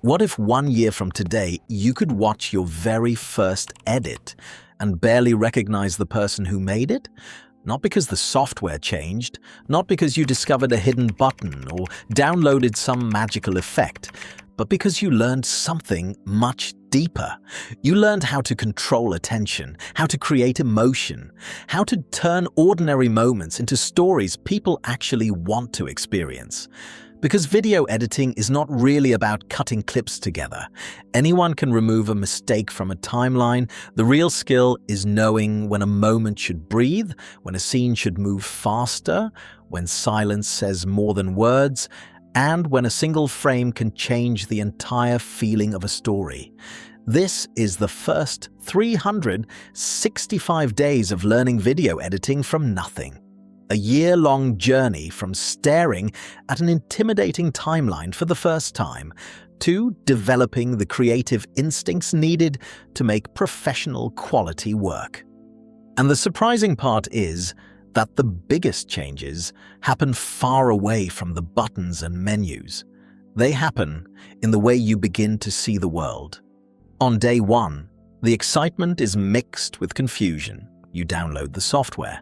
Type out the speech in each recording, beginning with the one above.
What if 1 year from today you could watch your very first edit and barely recognize the person who made it? Not because the software changed, not because you discovered a hidden button or downloaded some magical effect, but because you learned something much deeper. You learned how to control attention, how to create emotion, how to turn ordinary moments into stories people actually want to experience. Because video editing is not really about cutting clips together. Anyone can remove a mistake from a timeline. The real skill is knowing when a moment should breathe, when a scene should move faster, when silence says more than words, and when a single frame can change the entire feeling of a story. This is the first 365 days of learning video editing from nothing. A year-long journey from staring at an intimidating timeline for the first time to developing the creative instincts needed to make professional quality work. And the surprising part is that the biggest changes happen far away from the buttons and menus. They happen in the way you begin to see the world. On day one, the excitement is mixed with confusion. You download the software.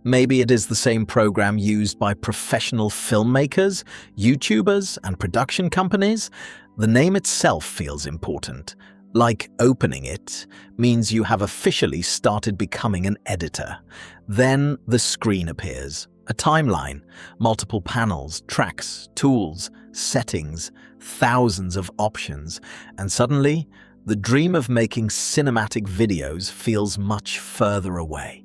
Maybe it is the same program used by professional filmmakers, YouTubers, and production companies. The name itself feels important. Like opening it means you have officially started becoming an editor. Then the screen appears. A timeline, multiple panels, tracks, tools, settings, thousands of options, and suddenly, the dream of making cinematic videos feels much further away.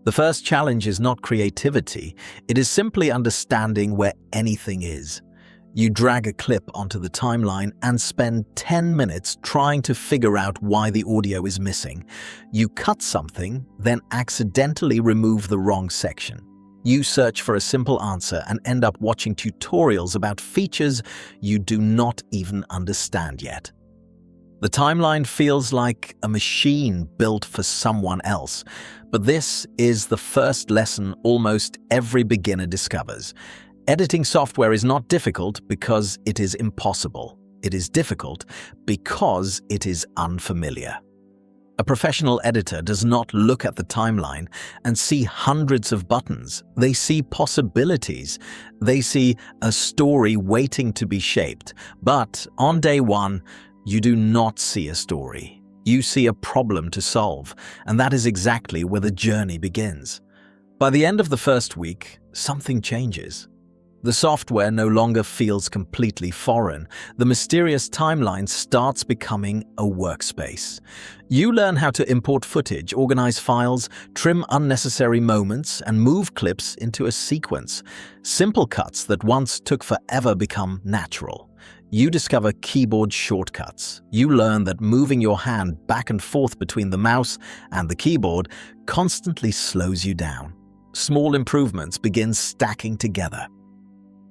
The first challenge is not creativity, it is simply understanding where anything is. You drag a clip onto the timeline and spend 10 minutes trying to figure out why the audio is missing. You cut something, then accidentally remove the wrong section. You search for a simple answer and end up watching tutorials about features you do not even understand yet. The timeline feels like a machine built for someone else, but this is the first lesson almost every beginner discovers. Editing software is not difficult because it is impossible. It is difficult because it is unfamiliar. A professional editor does not look at the timeline and see hundreds of buttons. They see possibilities. They see a story waiting to be shaped. But on day one, you do not see a story. You see a problem to solve, and that is exactly where the journey begins. By the end of the first week, something changes. The software no longer feels completely foreign. The mysterious timeline starts becoming a workspace. You learn how to import footage, organize files, trim unnecessary moments, and move clips into a sequence. Simple cuts that once took forever become natural. You discover keyboard shortcuts. You learn that moving your hand back and forth between the mouse and the keyboard constantly slows you down. Small improvements begin stacking together.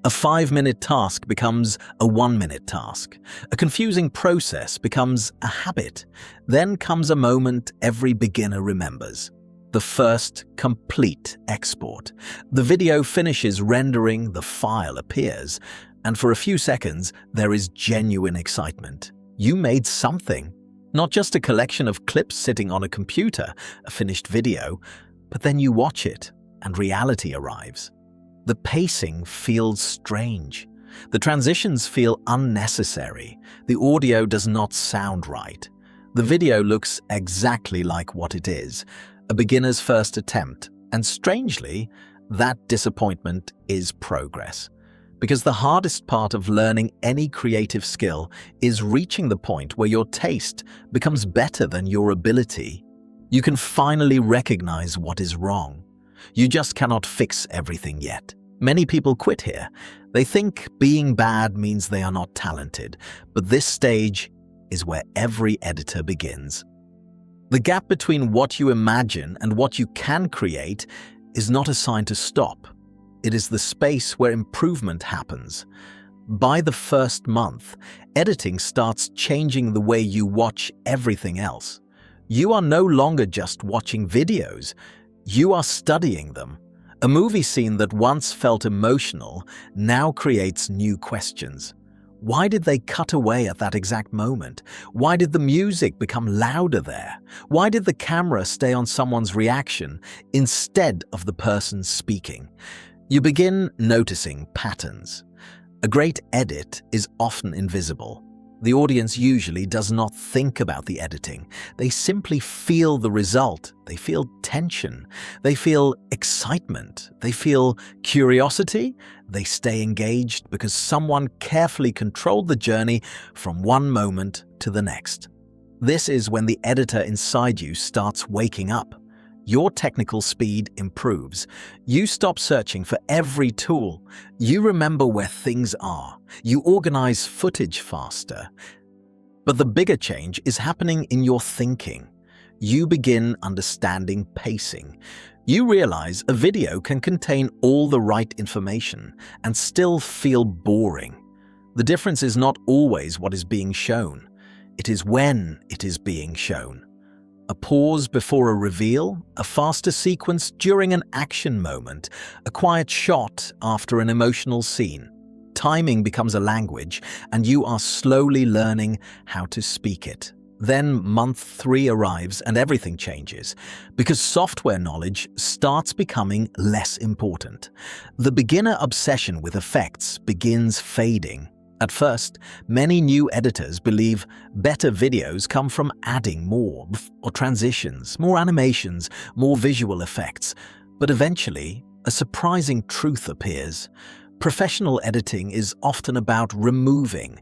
A 5-minute task becomes a 1-minute task. A confusing process becomes a habit. Then comes a moment every beginner remembers. The first complete export. The video finishes rendering, the file appears, and for a few seconds, there is genuine excitement. You made something. Not just a collection of clips sitting on a computer, a finished video, but then you watch it, and reality arrives. The pacing feels strange. The transitions feel unnecessary. The audio does not sound right. The video looks exactly like what it is, a beginner's first attempt, and strangely, that disappointment is progress. Because the hardest part of learning any creative skill is reaching the point where your taste becomes better than your ability. You can finally recognize what is wrong. You just cannot fix everything yet. Many people quit here. They think being bad means they are not talented, but this stage is where every editor begins. The gap between what you imagine and what you can create is not a sign to stop. It is the space where improvement happens. By the first month, editing starts changing the way you watch everything else. You are no longer just watching videos, you are studying them. A movie scene that once felt emotional now creates new questions. Why did they cut away at that exact moment? Why did the music become louder there? Why did the camera stay on someone's reaction instead of the person speaking? You begin noticing patterns. A great edit is often invisible. The audience usually does not think about the editing. They simply feel the result. They feel tension. They feel excitement. They feel curiosity. They stay engaged because someone carefully controlled the journey from one moment to the next. This is when the editor inside you starts waking up. Your technical speed improves. You stop searching for every tool. You remember where things are. You organize footage faster. But the bigger change is happening in your thinking. You begin understanding pacing. You realize a video can contain all the right information and still feel boring. The difference is not always what is being shown. It is when it is being shown. A pause before a reveal, a faster sequence during an action moment, a quiet shot after an emotional scene. Timing becomes a language, and you are slowly learning how to speak it. Then month 3 arrives and everything changes, because software knowledge starts becoming less important. The beginner obsession with effects begins fading. At first, many new editors believe better videos come from adding more transitions, more animations, more visual effects. But eventually, a surprising truth appears. Professional editing is often about removing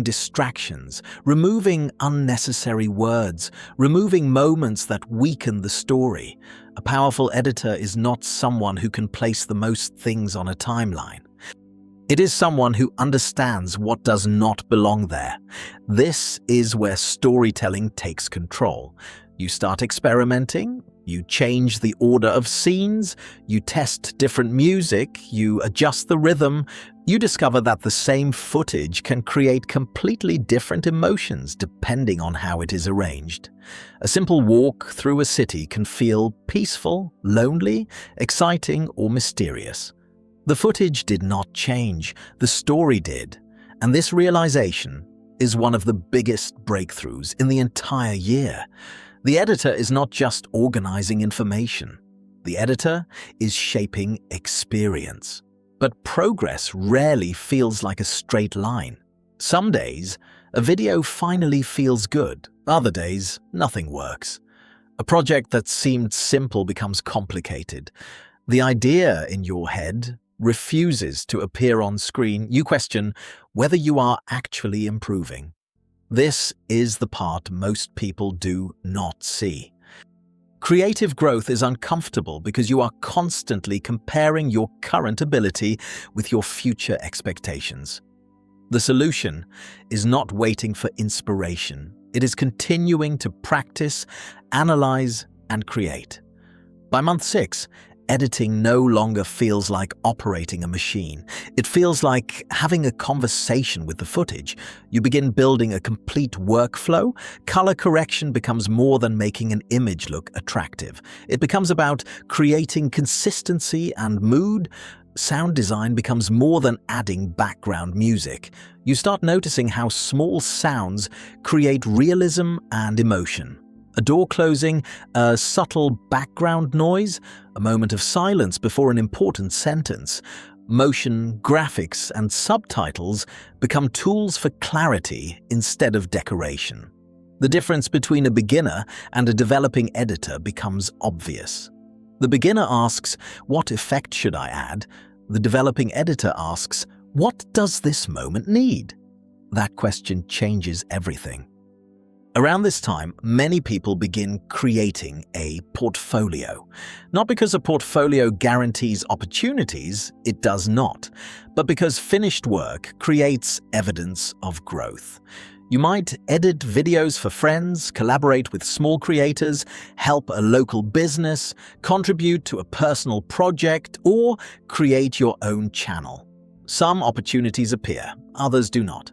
distractions, removing unnecessary words, removing moments that weaken the story. A powerful editor is not someone who can place the most things on a timeline. It is someone who understands what does not belong there. This is where storytelling takes control. You start experimenting, you change the order of scenes, you test different music, you adjust the rhythm. You discover that the same footage can create completely different emotions depending on how it is arranged. A simple walk through a city can feel peaceful, lonely, exciting, or mysterious. The footage did not change, the story did, and this realization is one of the biggest breakthroughs in the entire year. The editor is not just organizing information. The editor is shaping experience. But progress rarely feels like a straight line. Some days, a video finally feels good. Other days, nothing works. A project that seemed simple becomes complicated. The idea in your head refuses to appear on screen. You question whether you are actually improving. This is the part most people do not see. Creative growth is uncomfortable because you are constantly comparing your current ability with your future expectations. The solution is not waiting for inspiration. It is continuing to practice, analyze, and create. By month 6, editing no longer feels like operating a machine. It feels like having a conversation with the footage. You begin building a complete workflow. Color correction becomes more than making an image look attractive. It becomes about creating consistency and mood. Sound design becomes more than adding background music. You start noticing how small sounds create realism and emotion. A door closing, a subtle background noise, a moment of silence before an important sentence. Motion, graphics, and subtitles become tools for clarity instead of decoration. The difference between a beginner and a developing editor becomes obvious. The beginner asks, "What effect should I add?" The developing editor asks, "What does this moment need?" That question changes everything. Around this time, many people begin creating a portfolio. Not because a portfolio guarantees opportunities, it does not, but because finished work creates evidence of growth. You might edit videos for friends, collaborate with small creators, help a local business, contribute to a personal project, or create your own channel. Some opportunities appear, others do not.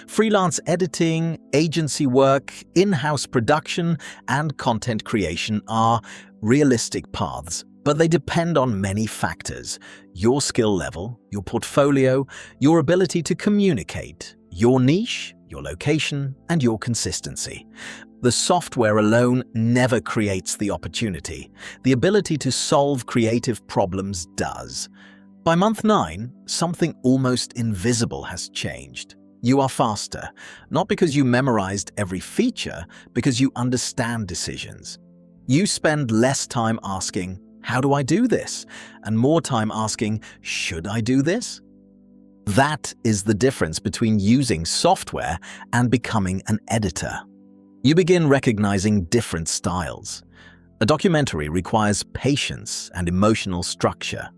Freelance editing, agency work, in-house production, and content creation are realistic paths. But they depend on many factors: your skill level, your portfolio, your ability to communicate, your niche, your location, and your consistency. The software alone never creates the opportunity. The ability to solve creative problems does. By month 9, something almost invisible has changed. You are faster, not because you memorized every feature, because you understand decisions. You spend less time asking, "How do I do this?" and more time asking, "Should I do this?" That is the difference between using software and becoming an editor. You begin recognizing different styles. A documentary requires patience and emotional structure.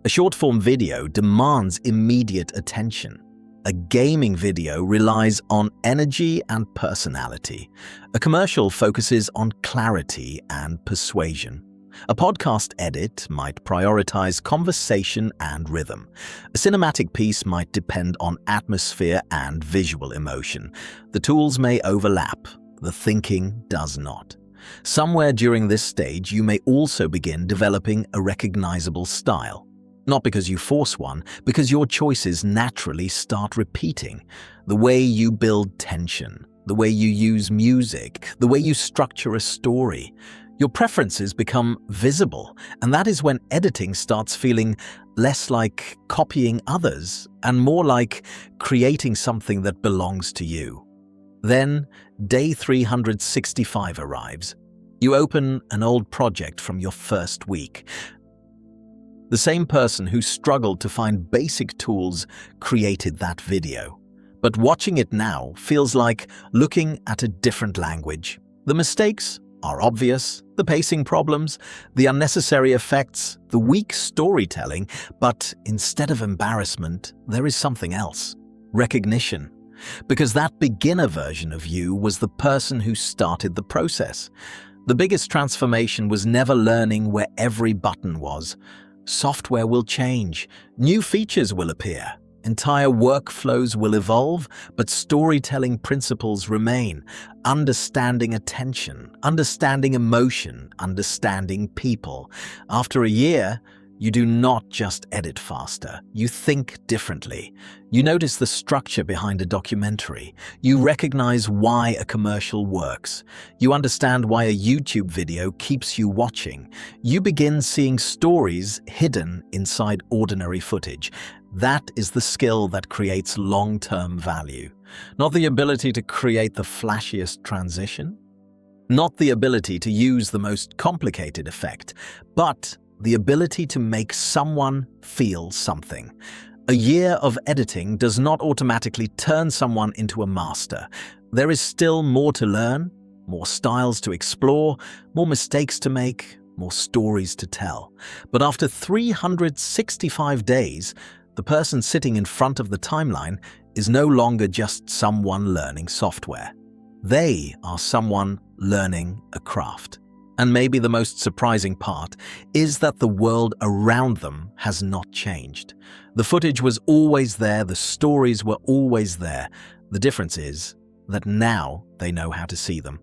A short-form video demands immediate attention. A gaming video relies on energy and personality. A commercial focuses on clarity and persuasion. A podcast edit might prioritize conversation and rhythm. A cinematic piece might depend on atmosphere and visual emotion. The tools may overlap. The thinking does not. Somewhere during this stage, you may also begin developing a recognizable style. Not because you force one, because your choices naturally start repeating. The way you build tension, the way you use music, the way you structure a story. Your preferences become visible, and that is when editing starts feeling less like copying others and more like creating something that belongs to you. Then, day 365 arrives. You open an old project from your first week. The same person who struggled to find basic tools created that video. But watching it now feels like looking at a different language. The mistakes are obvious, the pacing problems, the unnecessary effects, the weak storytelling, but instead of embarrassment, there is something else: recognition. Because that beginner version of you was the person who started the process. The biggest transformation was never learning where every button was. Software will change, new features will appear, entire workflows will evolve, but storytelling principles remain. Understanding attention, understanding emotion, understanding people. After a year, you do not just edit faster, you think differently. You notice the structure behind a documentary. You recognize why a commercial works. You understand why a YouTube video keeps you watching. You begin seeing stories hidden inside ordinary footage. That is the skill that creates long-term value. Not the ability to create the flashiest transition, not the ability to use the most complicated effect, but the ability to make someone feel something. A year of editing does not automatically turn someone into a master. There is still more to learn, more styles to explore, more mistakes to make, more stories to tell. But after 365 days, the person sitting in front of the timeline is no longer just someone learning software. They are someone learning a craft. And maybe the most surprising part is that the world around them has not changed. The footage was always there, the stories were always there. The difference is that now they know how to see them.